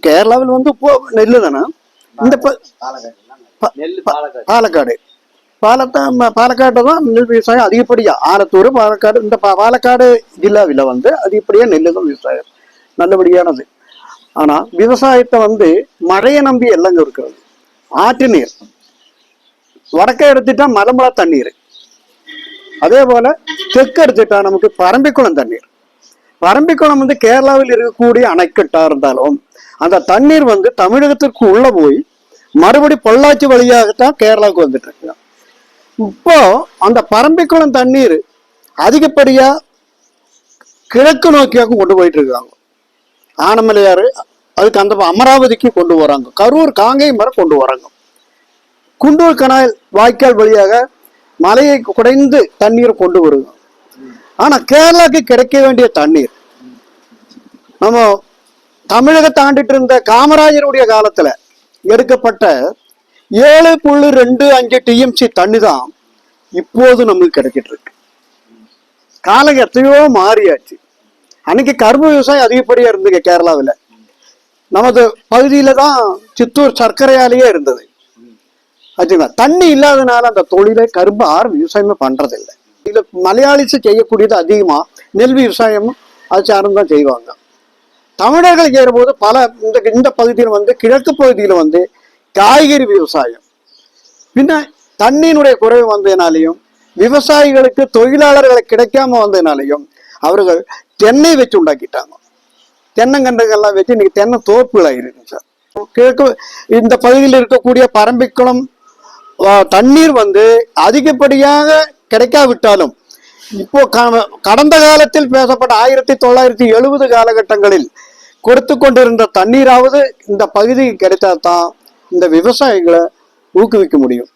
கேரளாவில் வந்து இப்போ நெல்லு தானே. இந்த பாலக்காடு பாலக்காடு தான் நெல் விவசாயம் அதிகப்படியா. ஆலத்தூர், பாலக்காடு, இந்த பாலக்காடு ஜில்லாவில் வந்து அதிகப்படியா நெல் தான் விவசாயம் நல்லபடியானது. ஆனா விவசாயத்தை வந்து மழையை நம்பி எல்லாம் இருக்கிறது. ஆற்று நீர் வடக்க எடுத்துட்டா மலம்புழா தண்ணீர், அதே போல தெற்கு எடுத்துட்டா நமக்கு பரம்பிக்குளம் தண்ணீர். பரம்பிக்குளம் வந்து கேரளாவில் இருக்கக்கூடிய அணைக்கட்டா இருந்தாலும் அந்த தண்ணீர் வந்து தமிழகத்திற்கு உள்ள போய் மறுபடி பொள்ளாச்சி வழியாகத்தான் கேரளாவுக்கு வந்துட்டு இருக்கு. இப்போ அந்த பரம்பிக்குளம் தண்ணீர் அதிகப்படியா கிழக்கு நோக்கியாக கொண்டு போயிட்டு இருக்காங்க. ஆனமலையாறு, அதுக்கு அந்த அமராவதிக்கு கொண்டு வராங்க, கரூர் காங்கேயம் வரை கொண்டு வராங்க. குண்டூர் கனால் வாய்க்கால் வழியாக மலையை குடைந்து தண்ணீரை கொண்டு வருங்க. ஆனா கேரளாவுக்கு கிடைக்க வேண்டிய தண்ணீர் நம்ம தமிழகத்தை ஆண்டுட்டு இருந்த காமராஜருடைய காலத்துல எடுக்கப்பட்ட 7.25 TMC தண்ணி தான் இப்போது நமக்கு கிடைச்சிட்டு இருக்கு. காலம் எத்தையோ மாறியாச்சு. அன்னைக்கு கரும்பு விவசாயம் அதிகப்படியா இருந்தது கேரளாவில். நமது பகுதியில தான் சித்தூர் சர்க்கரை ஆலையே இருந்தது. தண்ணி இல்லாதனால அந்த தொழிலை கரும்பு யாரும் விவசாயமே பண்றதில்லை. இதுல மலையாளிசு செய்யக்கூடியது அதிகமா நெல் விவசாயம் அது சார்ந்துதான் செய்வாங்க. தமிழர்கள் செய்யற போது பல இந்த பகுதியில் வந்து கிழக்கு பகுதியில வந்து காய்கறி விவசாயம். பின்ன தண்ணியினுடைய குறைவு வந்ததுனாலையும் விவசாயிகளுக்கு தொழிலாளர்களை கிடைக்காம வந்ததுனாலையும் அவர்கள் தென்னை வச்சு உண்டாக்கிட்டாங்க. தென்னங்கன்றுகள்லாம் வச்சு இன்னைக்கு தென்னை தோப்புகள் இருக்கு சார். கிழக்கு இந்த பகுதியில் இருக்கக்கூடிய பரம்பிக்குளம் தண்ணீர் வந்து அதிகப்படியாக கிடைக்காவிட்டாலும் இப்போ கடந்த காலத்தில் பேசப்பட்ட 1970 காலகட்டங்களில் கொடுத்து கொண்டிருந்த தண்ணீராவது இந்த பகுதிக்கு கிடைத்தாதான் இந்த விவசாயிகளை ஊக்குவிக்க முடியும்.